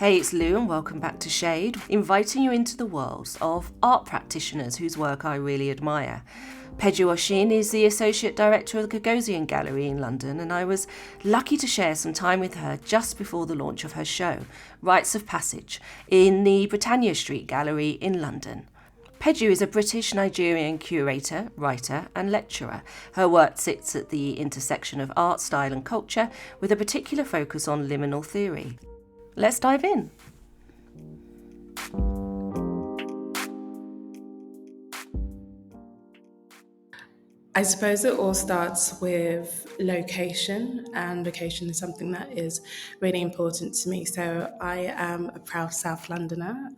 Hey, it's Lou and welcome back to Shade, inviting you into the worlds of art practitioners whose work I really admire. Péjú Oshin is the Associate Director of the Gagosian Gallery in London, and I was lucky to share some time with her just before the launch of her show, Rites of Passage, in the Britannia Street Gallery in London. Péjú is a British-Nigerian curator, writer and lecturer. Her work sits at the intersection of art, style and culture, with a particular focus on liminal theory. Let's dive in. I suppose it all starts with location, and location is something that is really important to me. So I am a proud South Londoner,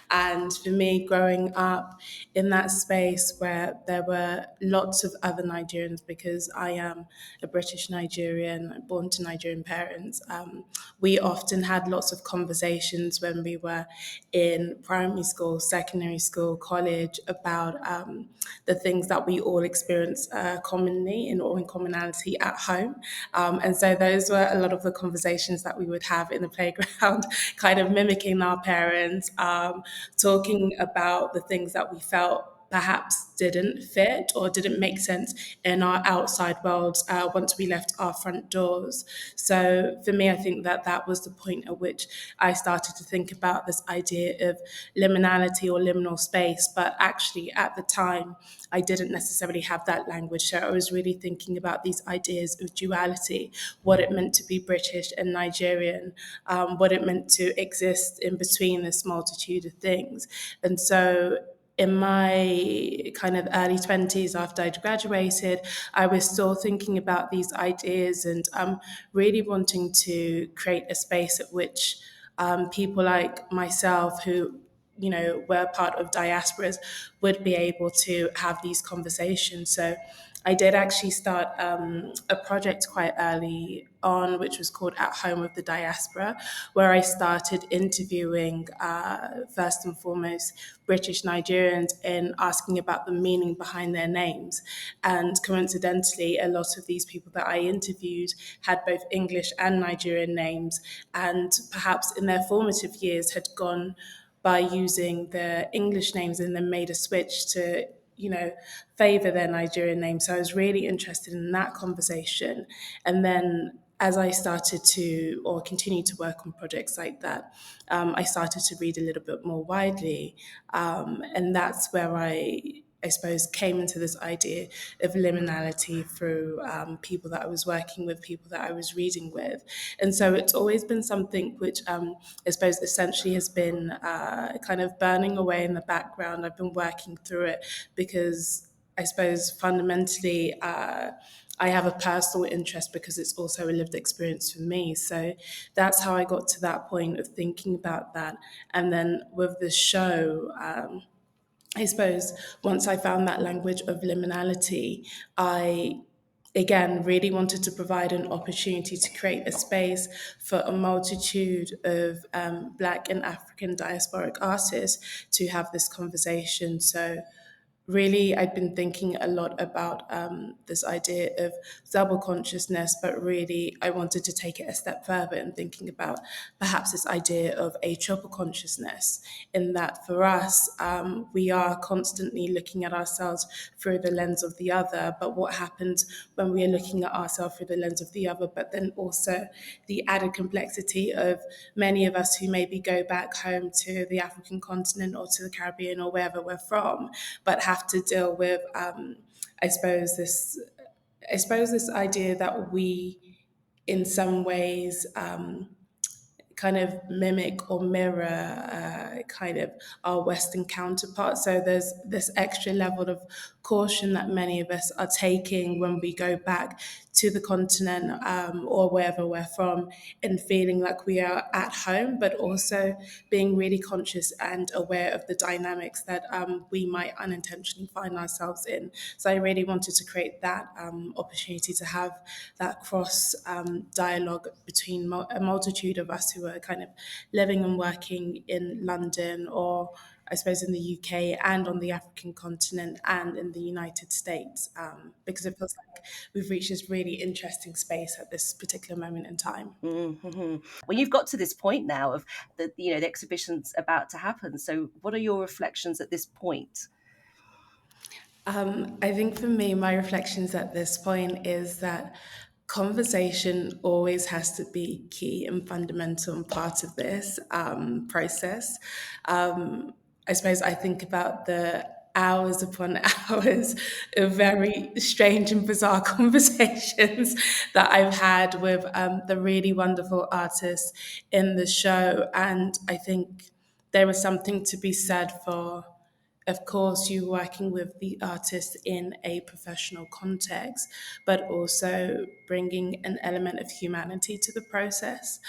and for me, growing up in that space where there were lots of other Nigerians, because I am a British Nigerian, born to Nigerian parents, we often had lots of conversations when we were in primary school, secondary school, college about the things that we all experience commonly or in commonality at home. And so those were a lot of the conversations that we would have in the playground, kind of mimicking our parents, talking about the things that we felt perhaps didn't fit or didn't make sense in our outside worlds once we left our front doors. So for me, I think that that was the point at which I started to think about this idea of liminality or liminal space. But actually, at the time, I didn't necessarily have that language. So I was really thinking about these ideas of duality, what it meant to be British and Nigerian, what it meant to exist in between this multitude of things. And so in my kind of early 20s after I'd graduated, I was still thinking about these ideas and really wanting to create a space at which people like myself who were part of diasporas would be able to have these conversations. So I did actually start a project quite early on, which was called At Home with the Diaspora, where I started interviewing, first and foremost, British Nigerians and asking about the meaning behind their names. And coincidentally, a lot of these people that I interviewed had both English and Nigerian names, and perhaps in their formative years had gone by using their English names and then made a switch to favor their Nigerian name. So I was really interested in that conversation. And then as I started to or continue to work on projects like that, I started to read a little bit more widely. And that's where I suppose, came into this idea of liminality through people that I was working with, people that I was reading with. And so it's always been something which I suppose essentially has been kind of burning away in the background. I've been working through it because I suppose fundamentally, I have a personal interest because it's also a lived experience for me. So that's how I got to that point of thinking about that. And then with the show, I suppose once I found that language of liminality, I again really wanted to provide an opportunity to create a space for a multitude of Black and African diasporic artists to have this conversation. So really, I'd been thinking a lot about this idea of double consciousness, but really I wanted to take it a step further and thinking about perhaps this idea of a triple consciousness, in that for us, we are constantly looking at ourselves through the lens of the other, but what happens when we are looking at ourselves through the lens of the other, but then also the added complexity of many of us who maybe go back home to the African continent or to the Caribbean or wherever we're from, but have to deal with, I suppose this idea that we, in some ways, kind of mimic or mirror kind of our Western counterparts. So there's this extra level of caution that many of us are taking when we go back to the continent or wherever we're from, and feeling like we are at home, but also being really conscious and aware of the dynamics that we might unintentionally find ourselves in. So I really wanted to create that opportunity to have that cross dialogue between a multitude of us who are kind of living and working in London or I suppose, in the UK and on the African continent and in the United States, because it feels like we've reached this really interesting space at this particular moment in time. Mm-hmm. Well, you've got to this point now of the exhibition's about to happen. So, what are your reflections at this point? I think for me, my reflections at this point is that conversation always has to be key and fundamental and part of this process. I suppose I think about the hours upon hours of very strange and bizarre conversations that I've had with the really wonderful artists in the show. And I think there is something to be said for, of course, you working with the artist in a professional context, but also bringing an element of humanity to the process.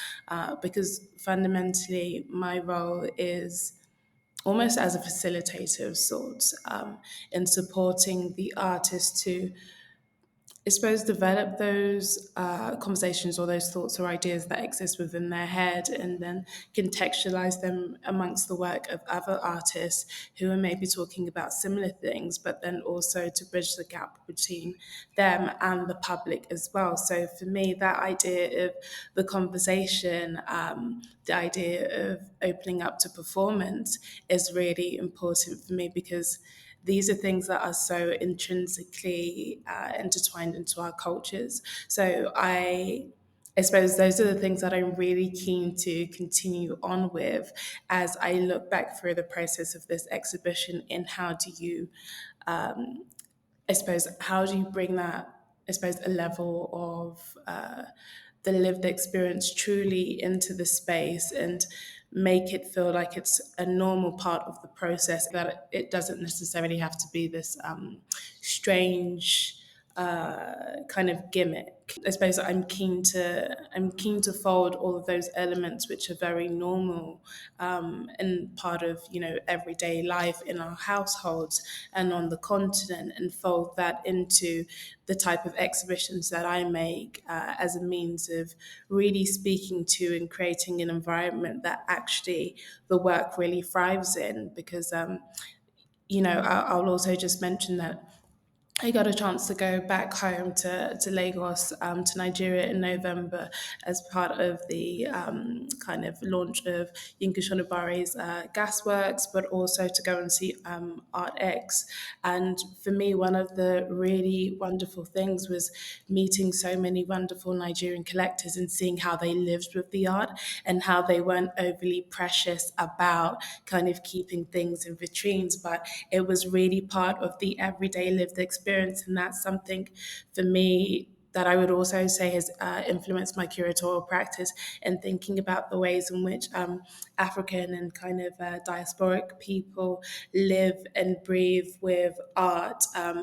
Because fundamentally, my role is almost as a facilitator of sorts, in supporting the artist to, I suppose, develop those conversations or those thoughts or ideas that exist within their head, and then contextualize them amongst the work of other artists who are maybe talking about similar things, but then also to bridge the gap between them and the public as well. So for me, that idea of the conversation, the idea of opening up to performance is really important for me, because these are things that are so intrinsically intertwined into our cultures. So I suppose those are the things that I'm really keen to continue on with as I look back through the process of this exhibition. In how do you, I suppose, how do you bring that, I suppose, a level of the lived experience truly into the space and make it feel like it's a normal part of the process, that it doesn't necessarily have to be this strange kind of gimmick. I suppose I'm keen to fold all of those elements which are very normal and part of everyday life in our households and on the continent, and fold that into the type of exhibitions that I make as a means of really speaking to and creating an environment that actually the work really thrives in. Because I'll also just mention that I got a chance to go back home to Lagos, to Nigeria in November as part of the kind of launch of Yinka Shonibari's Gasworks, but also to go and see Art X. And for me, one of the really wonderful things was meeting so many wonderful Nigerian collectors and seeing how they lived with the art and how they weren't overly precious about kind of keeping things in vitrines, but it was really part of the everyday lived experience. And that's something for me that I would also say has influenced my curatorial practice, and thinking about the ways in which African and kind of diasporic people live and breathe with art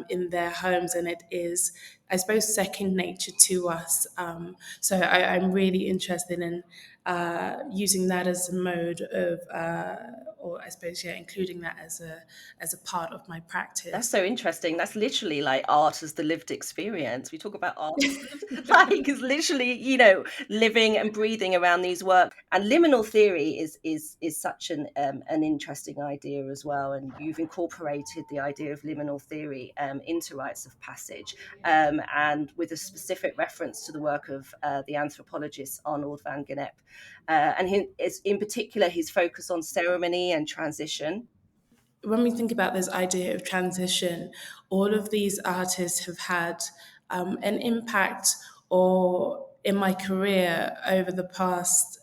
in their homes. And it is, I suppose, second nature to us. So I'm really interested in using that as a mode of, or I suppose, yeah, including that as a part of my practice. That's so interesting. That's literally like art as the lived experience. We talk about art like is literally, living and breathing around these works. And liminal theory is such an interesting idea as well. And you've incorporated the idea of liminal theory into Rites of Passage, and with a specific reference to the work of the anthropologist Arnold van Gennep, in particular his focus on ceremony and transition. When we think about this idea of transition, all of these artists have had an impact, or in my career over the past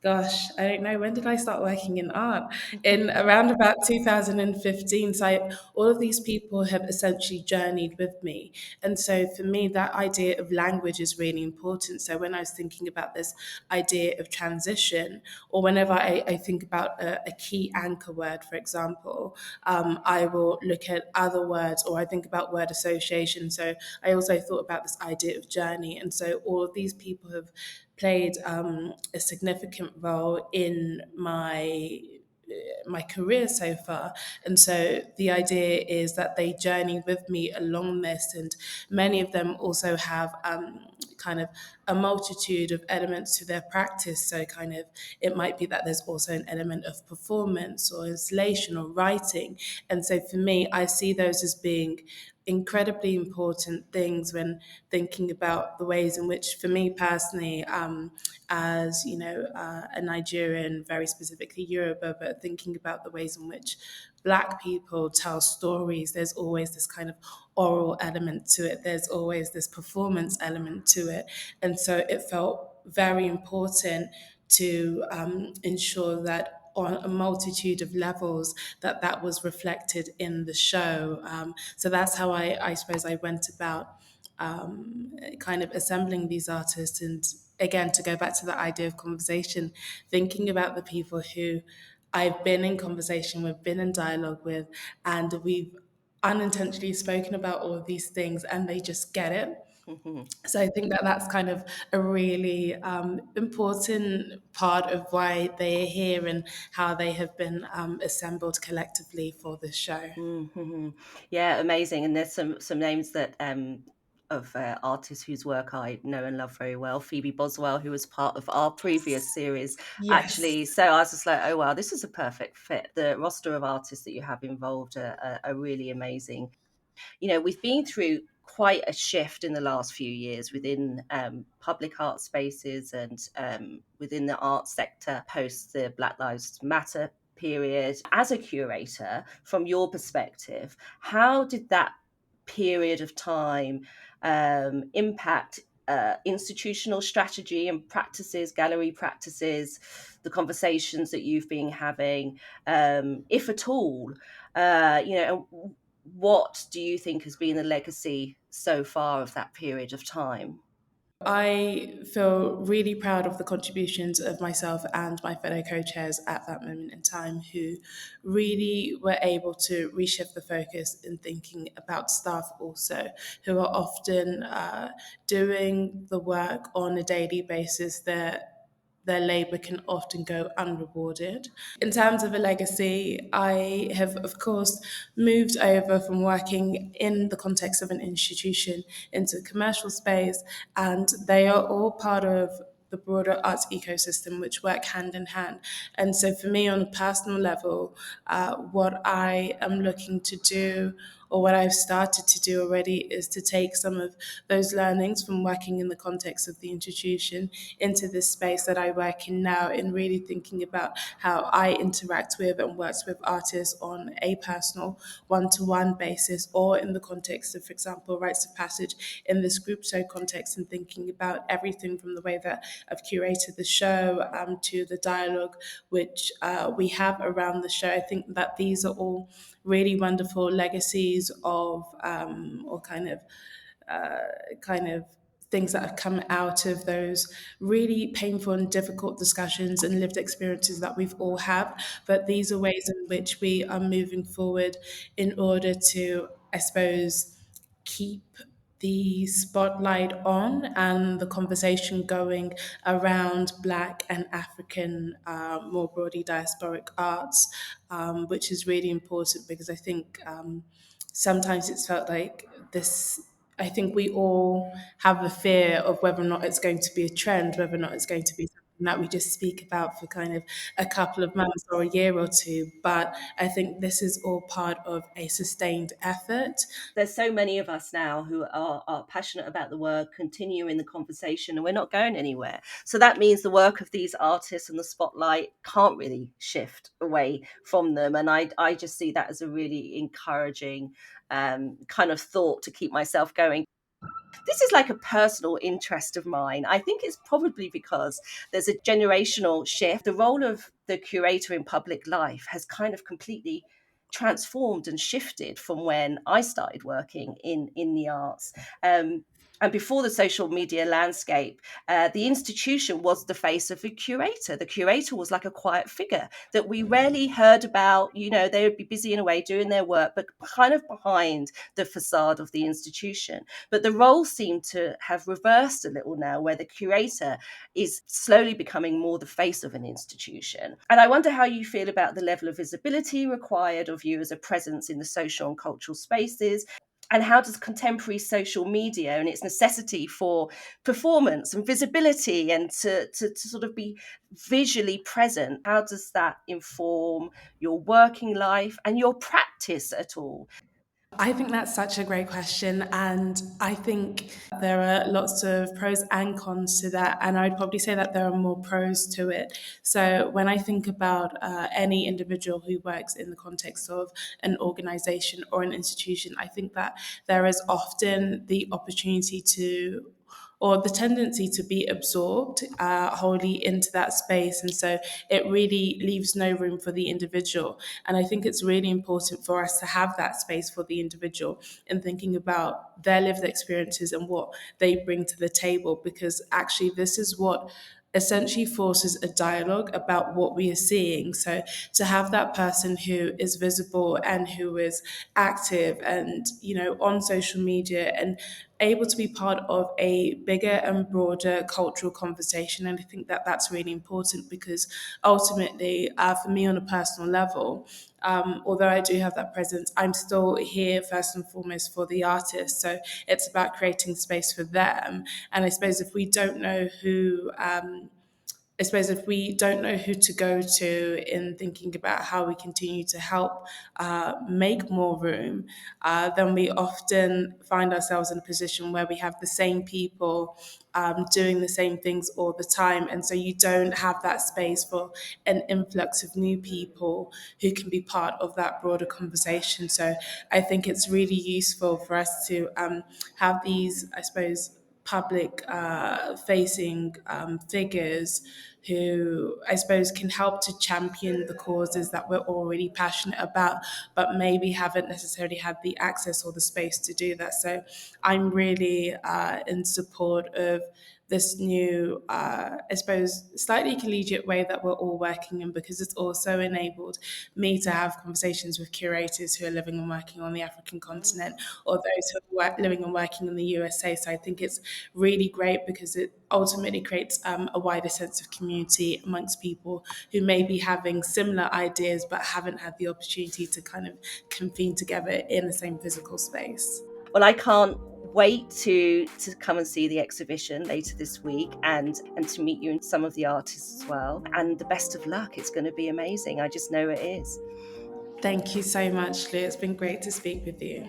gosh, I don't know, when did I start working in art? In around about 2015. So all of these people have essentially journeyed with me. And so for me, that idea of language is really important. So when I was thinking about this idea of transition, or whenever I think about a key anchor word, for example, I will look at other words, or I think about word association. So I also thought about this idea of journey. And so all of these people have played a significant role in my career so far. And so the idea is that they journey with me along this, and many of them also have kind of a multitude of elements to their practice. So kind of it might be that there's also an element of performance or installation or writing. And so for me, I see those as being incredibly important things when thinking about the ways in which, for me personally, as you know, a Nigerian, very specifically Yoruba, but thinking about the ways in which Black people tell stories, there's always this kind of oral element to it. There's always this performance element to it, and so it felt very important to ensure that on a multitude of levels that was reflected in the show. So that's how I suppose I went about kind of assembling these artists. And again, to go back to the idea of conversation, thinking about the people who I've been in conversation with, been in dialogue with, and we've unintentionally spoken about all of these things and they just get it. So I think that that's kind of a really important part of why they're here and how they have been assembled collectively for this show. Mm-hmm. Yeah, amazing. And there's some names that of artists whose work I know and love very well. Phoebe Boswell, who was part of our previous series, Yes. actually. So I was just like, oh wow, this is a perfect fit. The roster of artists that you have involved are really amazing. You know, we've been through quite a shift in the last few years within public art spaces and within the art sector post the Black Lives Matter period. As a curator, from your perspective, how did that period of time impact institutional strategy and practices, gallery practices, the conversations that you've been having, if at all? You know, what do you think has been the legacy so far of that period of time? I feel really proud of the contributions of myself and my fellow co-chairs at that moment in time, who really were able to reshift the focus in thinking about staff also, who are often doing the work on a daily basis that their labour can often go unrewarded. In terms of a legacy, I have, of course, moved over from working in the context of an institution into a commercial space, and they are all part of the broader arts ecosystem, which work hand in hand. And so, for me, on a personal level, what I am looking to do, or what I've started to do already, is to take some of those learnings from working in the context of the institution into this space that I work in now, in really thinking about how I interact with and work with artists on a personal one-to-one basis, or in the context of, for example, Rites of Passage in this group show context, and thinking about everything from the way that I've curated the show to the dialogue which we have around the show. I think that these are all really wonderful legacies of or kind of things that have come out of those really painful and difficult discussions and lived experiences that we've all had. But these are ways in which we are moving forward in order to, I suppose, keep the spotlight on and the conversation going around Black and African, more broadly diasporic arts, which is really important, because I think sometimes it's felt like this. I think we all have a fear of whether or not it's going to be a trend, whether or not it's going to be something that we just speak about for kind of a couple of months or a year or two. But I think this is all part of a sustained effort. There's so many of us now who are passionate about the work, continuing the conversation, and we're not going anywhere. So that means the work of these artists and the spotlight can't really shift away from them. And I just see that as a really encouraging kind of thought to keep myself going. This is like a personal interest of mine. I think it's probably because there's a generational shift. The role of the curator in public life has kind of completely transformed and shifted from when I started working in the arts. And before the social media landscape, the institution was the face of the curator. The curator was like a quiet figure that we rarely heard about. You know, they would be busy in a way doing their work, but kind of behind the facade of the institution. But the roles seem to have reversed a little now, where the curator is slowly becoming more the face of an institution. And I wonder how you feel about the level of visibility required of you as a presence in the social and cultural spaces. And how does contemporary social media and its necessity for performance and visibility and to sort of be visually present, how does that inform your working life and your practice at all? I think that's such a great question, and I think there are lots of pros and cons to that, and I'd probably say that there are more pros to it. So when I think about any individual who works in the context of an organization or an institution, I think that there is often the opportunity to or the tendency to be absorbed wholly into that space. And so it really leaves no room for the individual. And I think it's really important for us to have that space for the individual in thinking about their lived experiences and what they bring to the table, because actually, this is what essentially forces a dialogue about what we are seeing. So to have that person who is visible and who is active and, on social media and able to be part of a bigger and broader cultural conversation. And I think that that's really important because ultimately, for me on a personal level, although I do have that presence, I'm still here first and foremost for the artist. So it's about creating space for them. And I suppose if we don't know who I suppose if we don't know who to go to in thinking about how we continue to help make more room, then we often find ourselves in a position where we have the same people doing the same things all the time. And so you don't have that space for an influx of new people who can be part of that broader conversation. So I think it's really useful for us to have these, I suppose, public facing figures who I suppose can help to champion the causes that we're already passionate about, but maybe haven't necessarily had the access or the space to do that. So I'm really in support of this new, I suppose, slightly collegiate way that we're all working in, because it's also enabled me to have conversations with curators who are living and working on the African continent, or those who are living and working in the USA. So I think it's really great because it ultimately creates a wider sense of community amongst people who may be having similar ideas but haven't had the opportunity to kind of convene together in the same physical space. Well, I can't wait to come and see the exhibition later this week and to meet you and some of the artists as well. And the best of luck. It's going to be amazing. I just know it is. Thank you so much, Lou. It's been great to speak with you.